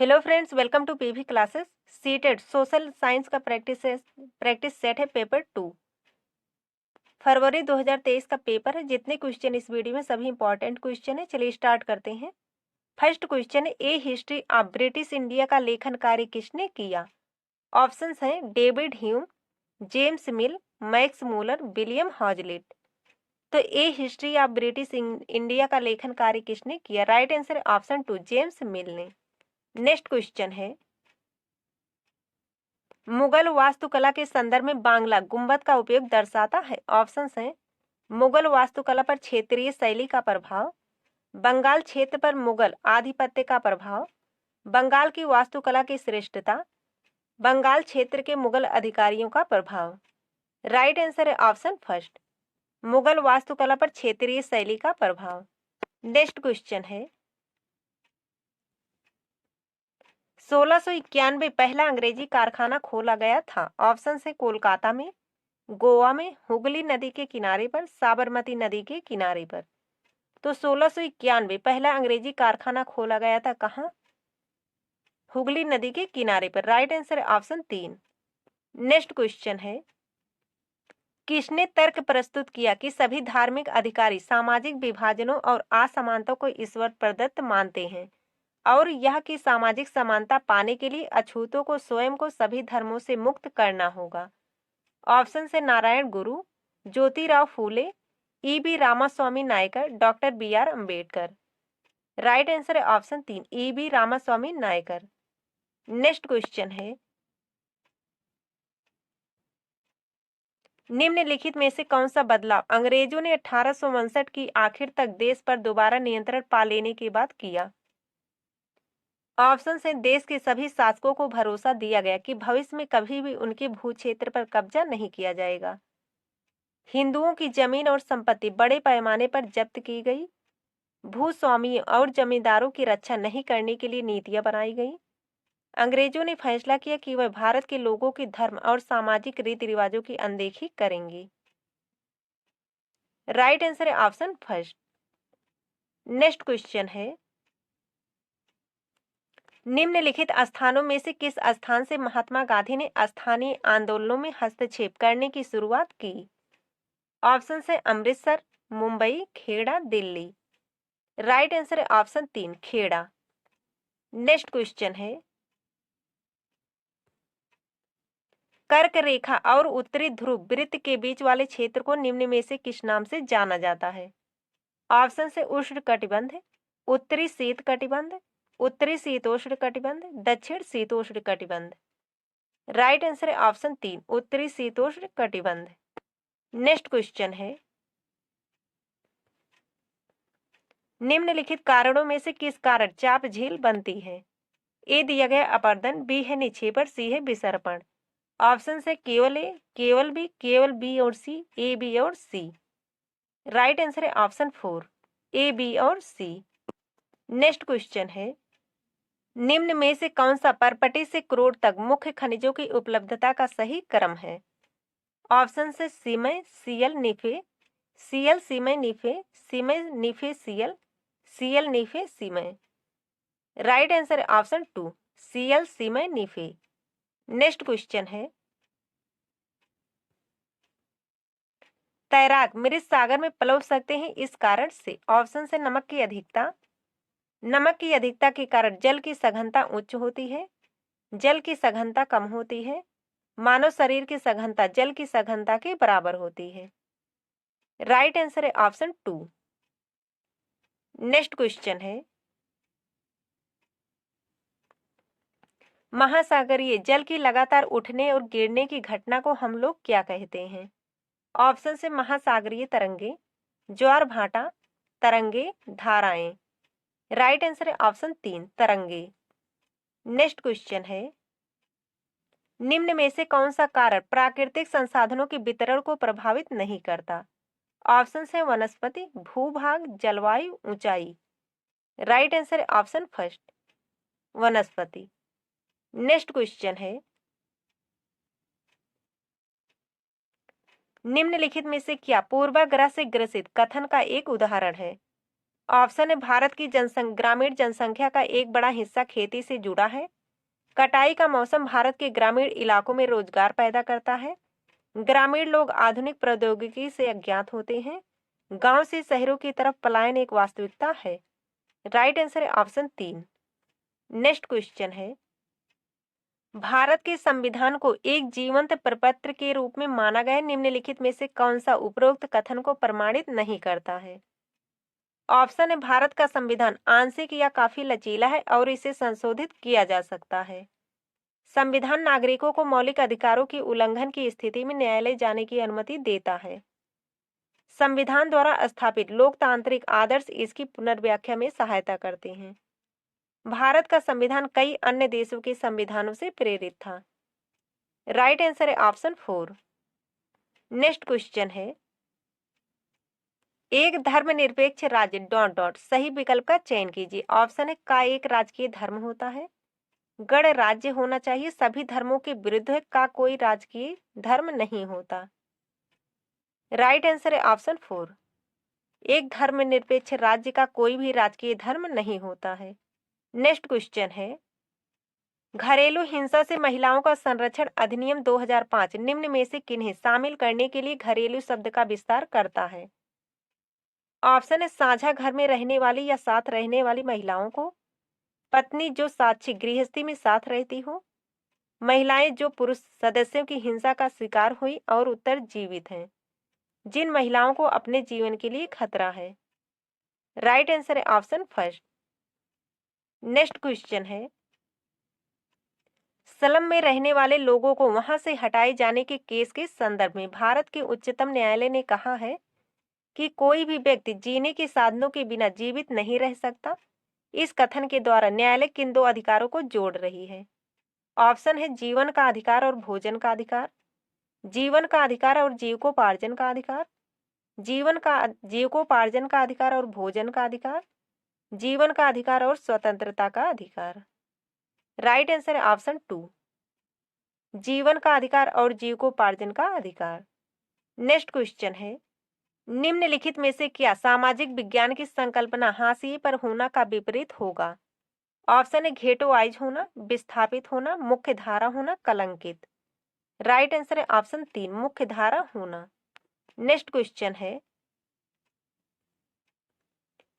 Hello friends, welcome to PV classes. CTET social science का practice set है paper 2। फरवरी 2023 का पेपर है। जितने क्वेश्चन इस वीडियो में सभी इंपॉर्टेंट क्वेश्चन है। चलिए स्टार्ट करते हैं। फर्स्ट क्वेश्चन है, a history of British India का लेखन कार्य किसने किया? ऑप्शंस हैं David Hume, James Mill, Max Muller, William Hazlitt. तो a history of British India का लेखन कार्य किसने किया? राइट आंसर है ऑप्शन 2, जेम्स मिल ने। नेक्स्ट क्वेश्चन है, मुगल वास्तुकला के संदर्भ में बांग्ला गुंबद का उपयोग दर्शाता है। ऑप्शंस हैं मुगल वास्तुकला पर क्षेत्रीय शैली का प्रभाव, बंगाल क्षेत्र पर मुगल आधिपत्य का प्रभाव, बंगाल की वास्तुकला की श्रेष्ठता, बंगाल क्षेत्र के मुगल अधिकारियों का प्रभाव। राइट आंसर है ऑप्शन फर्स्ट, मुगल वास्तुकला पर क्षेत्रीय शैली का प्रभाव। नेक्स्ट क्वेश्चन है, 1691 पहला अंग्रेजी कारखाना खोला गया था। ऑप्शन है कोलकाता में, गोवा में, हुगली नदी के किनारे पर, साबरमती नदी के किनारे पर। तो 1691 पहला अंग्रेजी कारखाना खोला गया था कहाँ? हुगली नदी के किनारे पर। राइट आंसर है ऑप्शन 3। नेक्स्ट क्वेश्चन है, किसने तर्क प्रस्तुत किया कि सभी धार्मिक अधिकारी सामाजिक विभाजनों और असमानता को ईश्वर प्रदत्त मानते हैं और यह कि सामाजिक समानता पाने के लिए अछूतों को स्वयं को सभी धर्मों से मुक्त करना होगा? ऑप्शन से Narayana Guru, Jyotirao Phule, E B. Ramaswamy Naicker, doctor B R. Ambedkar. Right answer है option 3, E B. Ramaswamy Naicker. Next question है, निम्नलिखित में से कौन सा बदलाव अंग्रेजों ने 1859 की आखिर तक देश पर दोबारा नियंत्रण पा लेने के बाद किया? ऑप्शन से देश के सभी शासकों को भरोसा दिया गया कि भविष्य में कभी भी उनके भू क्षेत्र पर कब्जा नहीं किया जाएगा। हिंदुओं की जमीन और संपत्ति बड़े पैमाने पर जब्त की गई। भूस्वामियों और जमींदारों की रक्षा नहीं करने के लिए नीतियां बनाई गई। अंग्रेजों ने फैसला किया कि वह भारत के लोगों के धर्म और सामाजिक रीति रिवाजों की अनदेखी करेंगे। राइट आंसर है ऑप्शन फर्स्ट। नेक्स्ट क्वेश्चन है, निम्नलिखित स्थानों में से किस स्थान से महात्मा गांधी ने स्थानीय आंदोलनों में हस्तक्षेप करने की शुरुआत की? ऑप्शन है अमृतसर, मुंबई, खेड़ा, दिल्ली। राइट आंसर है ऑप्शन 3, खेड़ा। नेक्स्ट क्वेश्चन है, कर्क रेखा और उत्तरी ध्रुव वृत्त के बीच वाले क्षेत्र को निम्न में से किस नाम से जाना जाता है? ऑप्शन से उष्ण कटिबंध, उत्तरी शीत कटिबंध, उत्तरी शीतोष्ण कटिबंध, दक्षिण शीतोष्ण कटिबंध। राइट आंसर है ऑप्शन 3, उत्तरी शीतोष्ण कटिबंध। नेक्स्ट क्वेश्चन है, निम्नलिखित कारणों में से किस कारण चाप झील बनती है? ए दिया गया अपर्दन, बी है निक्षेपण, सी है विसर्पण। ऑप्शन है केवल ए, केवल बी और सी, ए, बी और सी। राइट आंसर है ऑप्शन 4, ए, बी और सी। नेक्स्ट क्वेश्चन है, निम्न में से कौन सा परपटी से क्रोड तक मुख्य खनिजों की उपलब्धता का सही क्रम है? ऑप्शन से सीमय, CL, निफे, CL, सीमय, निफे, सीमय, निफे, CL, CL, निफे, सीमय। Right answer है ऑप्शन 2, सीएल, सीमय, निफे। नेक्स्ट क्वेश्चन है, तैराक मृत सागर में पलट सकते हैं इस कारण से? ऑप्शन से नमक की अधिकता, नमक की अधिकता के कारण जल की सघनता उच्च होती है, जल की सघनता कम होती है, मानव शरीर की सघनता जल की सघनता के बराबर होती है। राइट आंसर है ऑप्शन 2। नेक्स्ट क्वेश्चन है, महासागरीय जल की लगातार उठने और गिरने की घटना को हम लोग क्या कहते हैं? ऑप्शन से महासागरीय तरंगे, ज्वार भाटा, तरंगे, धाराएं। राइट आंसर है ऑप्शन 3, तरंगे। नेक्स्ट क्वेश्चन है, निम्न में से कौन सा कारक प्राकृतिक संसाधनों के वितरण को प्रभावित नहीं करता? ऑप्शन है वनस्पति, भूभाग, जलवायु, ऊंचाई। राइट आंसर है ऑप्शन फर्स्ट, वनस्पति। नेक्स्ट क्वेश्चन है, निम्नलिखित में से क्या पूर्वाग्रह से ग्रसित कथन का एक उदाहरण है? ऑप्शन है भारत की ग्रामीण जनसंख्या का एक बड़ा हिस्सा खेती से जुड़ा है। कटाई का मौसम भारत के ग्रामीण इलाकों में रोजगार पैदा करता है। ग्रामीण लोग आधुनिक प्रौद्योगिकी से अज्ञात होते हैं। गांव से शहरों की तरफ पलायन एक वास्तविकता है। राइट आंसर है ऑप्शन 3। नेक्स्ट क्वेश्चन है, भारत के संविधान को एक जीवंत प्रपत्र के रूप में माना गया निम्नलिखित में से कौन सा उपरोक्त कथन को प्रमाणित नहीं करता है? ऑप्शन है भारत का संविधान आंशिक या काफी लचीला है और इसे संशोधित किया जा सकता है। संविधान नागरिकों को मौलिक अधिकारों की उल्लंघन की स्थिति में न्यायालय जाने की अनुमति देता है। संविधान द्वारा स्थापित लोकतांत्रिक आदर्श इसकी पुनर्व्याख्या में सहायता करते हैं। भारत का संविधान कई अन्य देशों के संविधानों से प्रेरित था। राइट आंसर है ऑप्शन 4। नेक्स्ट क्वेश्चन है, एक धर्मनिरपेक्ष राज्य डॉट डॉट सही विकल्प का चयन कीजिए। ऑप्शन है का एक राजकीय धर्म होता है, गणराज्य होना चाहिए, सभी धर्मों के विरुद्ध है, का कोई राजकीय धर्म नहीं होता। राइट आंसर है ऑप्शन 4। एक धर्मनिरपेक्ष राज्य का कोई भी राजकीय धर्म नहीं होता है। नेक्स्ट क्वेश्चन है, घरेलू हिंसा से महिलाओं का संरक्षण अधिनियम 2005 निम्न में से किन्हें शामिल करने के लिए घरेलू शब्द का विस्तार करता है? ऑप्शन है साझा घर में रहने वाली या साथ रहने वाली महिलाओं को, पत्नी जो साक्षी गृहस्थी में साथ रहती हो, महिलाएं जो पुरुष सदस्यों की हिंसा का शिकार हुई और उत्तर जीवित हैं, जिन महिलाओं को अपने जीवन के लिए खतरा है। राइट आंसर है ऑप्शन 1। नेक्स्ट क्वेश्चन है, स्लम में रहने वाले लोगों को वहां से हटाए जाने के केस के संदर्भ में भारत के उच्चतम न्यायालय ने कहा है कि कोई भी व्यक्ति जीने के साधनों के बिना जीवित नहीं रह सकता। इस कथन के द्वारा न्यायालय किन दो अधिकारों को जोड़ रही है? ऑप्शन है जीवन का अधिकार और भोजन का अधिकार, जीवन का अधिकार और जीविकोपार्जन का अधिकार, जीविकोपार्जन का अधिकार और भोजन का अधिकार, जीवन का अधिकार और स्वतंत्रता का अधिकार। राइट आंसर है ऑप्शन 2, जीवन का अधिकार और जीविकोपार्जन का अधिकार। नेक्स्ट क्वेश्चन है, निम्नलिखित में से क्या सामाजिक विज्ञान की संकल्पना हाशिए पर होना का विपरीत होगा? ऑप्शन है घेटोआइज होना, विस्थापित होना, मुख्य धारा होना, कलंकित। राइट आंसर है ऑप्शन 3, मुख्य धारा होना। नेक्स्ट क्वेश्चन है,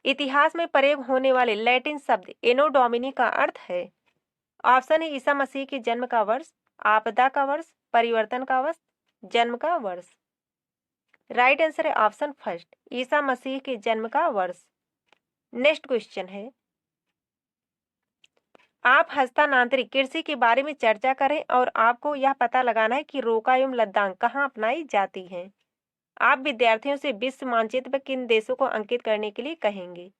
इतिहास में प्रयोग होने वाले लैटिन शब्द एनो डोमिनी का अर्थ है? ऑप्शन है ईसा मसीह के जन्म का वर्ष, आपदा का वर्ष, परिवर्तन का वर्ष, जन्म का वर्ष। राइट आंसर है ऑप्शन 1, ईसा मसीह के जन्म का वर्ष। नेक्स्ट क्वेश्चन है, आप हस्तांतरित कृषि के बारे में चर्चा करें और आपको यह पता लगाना है कि रोका एवं लद्दाख कहाँ अपनाई जाती हैं। आप विद्यार्थियों से विश्व मानचित्र पर किन देशों को अंकित करने के लिए कहेंगे?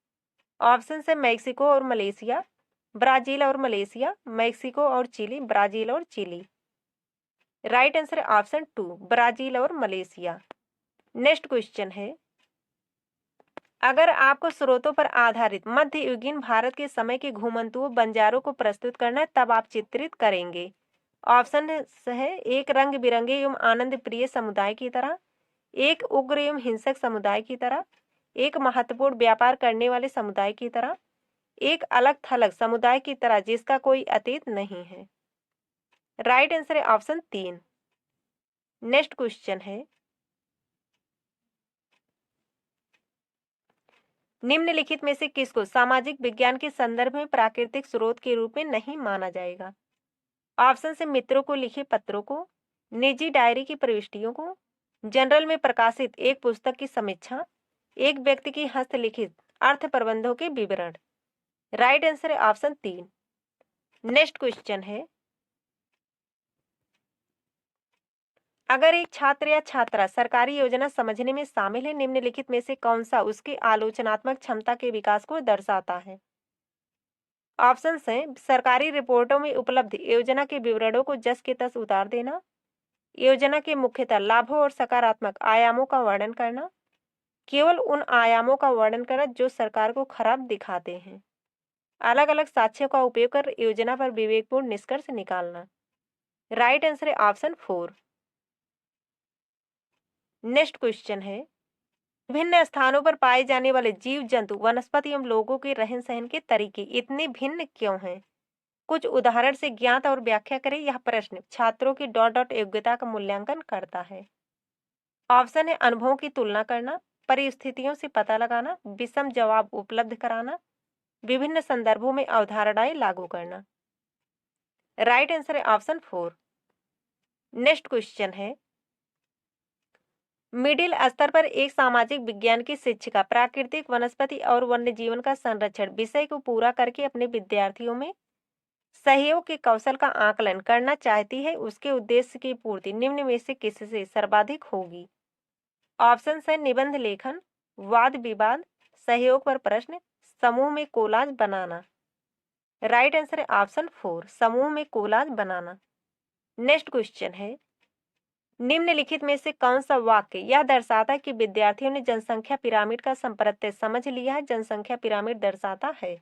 ऑप्शन है मैक्सिको और मलेशिया, ब्राजील और मलेशिया, मैक्सिको और चिली, ब्राजील और चिली। राइट आंसर है ऑप्शन 2, ब्राजील और मलेशिया। नेक्स्ट क्वेश्चन है, अगर आपको स्रोतों पर आधारित मध्ययुगीन भारत के समय के घुमंतुओं बंजारों को प्रस्तुत करना है तब आप चित्रित करेंगे। ऑप्शन है एक रंग बिरंगे एवं आनंद प्रिय समुदाय की तरह, एक उग्र एवं हिंसक समुदाय की तरह, एक महत्वपूर्ण व्यापार करने वाले समुदाय की तरह, एक अलग थलग समुदाय की तरह जिसका कोई अतीत नहीं है। राइट आंसर है ऑप्शन 3। नेक्स्ट क्वेश्चन है, निम्नलिखित में से किसको सामाजिक विज्ञान के संदर्भ में प्राकृतिक स्रोत के रूप में नहीं माना जाएगा? ऑप्शन से मित्रों को लिखे पत्रों को, निजी डायरी की प्रविष्टियों को, जर्नल में प्रकाशित एक पुस्तक की समीक्षा, एक व्यक्ति की हस्तलिखित अर्थ प्रबंधों के विवरण। राइट आंसर है ऑप्शन 3। नेक्स्ट क्वेश्चन है, अगर एक छात्र या छात्रा सरकारी योजना समझने में शामिल है निम्नलिखित में से कौन सा उसकी आलोचनात्मक क्षमता के विकास को दर्शाता है? ऑप्शन हैं सरकारी रिपोर्टों में उपलब्ध योजना के विवरणों को जस के तस उतार देना, योजना के मुख्यतः लाभों और सकारात्मक आयामों का वर्णन करना, केवल उन आयामों का वर्णन करना जो सरकार को खराब दिखाते हैं, अलग अलग साक्ष्यों का उपयोग कर योजना पर विवेकपूर्ण निष्कर्ष निकालना। राइट आंसर है ऑप्शन 4। नेक्स्ट क्वेश्चन है, विभिन्न स्थानों पर पाए जाने वाले जीव जंतु, वनस्पति एवं लोगों के रहन सहन के तरीके इतने भिन्न क्यों हैं? कुछ उदाहरण से ज्ञात और व्याख्या करें। यह प्रश्न छात्रों की डॉट डॉट योग्यता का मूल्यांकन करता है। ऑप्शन है अनुभवों की तुलना करना, परिस्थितियों से पता लगाना, विषम जवाब उपलब्ध कराना, विभिन्न संदर्भों में अवधारणाएं लागू करना। राइट आंसर है ऑप्शन 4। नेक्स्ट क्वेश्चन है, मिडिल स्तर पर एक सामाजिक विज्ञान की शिक्षिका प्राकृतिक, वनस्पति और वन्य जीवन का संरक्षण विषय को पूरा करके अपने विद्यार्थियों में सहयोग के कौशल का आकलन करना चाहती है। उसके उद्देश्य की पूर्ति निम्न में से किससे सर्वाधिक होगी? ऑप्शन है निबंध लेखन, वाद विवाद, सहयोग पर प्रश्न, समूह में कोलाज बनाना। राइट आंसर है ऑप्शन 4, समूह में कोलाज बनाना। नेक्स्ट क्वेश्चन है, निम्नलिखित में से कौन सा वाक्य यह दर्शाता है कि विद्यार्थियों ने जनसंख्या पिरामिड का संप्रत्यय समझ लिया है? जनसंख्या पिरामिड दर्शाता है।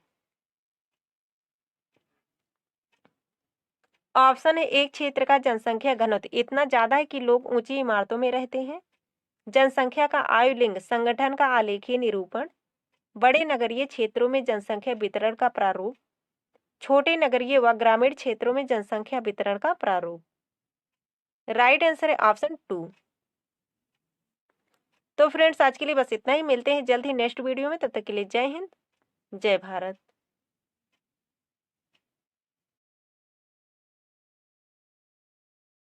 ऑप्शन है एक क्षेत्र का जनसंख्या घनत्व इतना ज्यादा है कि लोग ऊंची इमारतों में रहते हैं। जनसंख्या का आयुलिंग संगठन का आलेखीय निरूपण, बड़े नगरीय क्षेत्रों में जनसंख्या वितरण का प्रारूप, छोटे नगरीय व ग्रामीण क्षेत्रों में जनसंख्या वितरण का प्रारूप। राइट आंसर है ऑप्शन 2। तो फ्रेंड्स आज के लिए बस इतना ही। मिलते हैं जल्द ही नेक्स्ट वीडियो में। तब तक के लिए जय हिंद, जय भारत।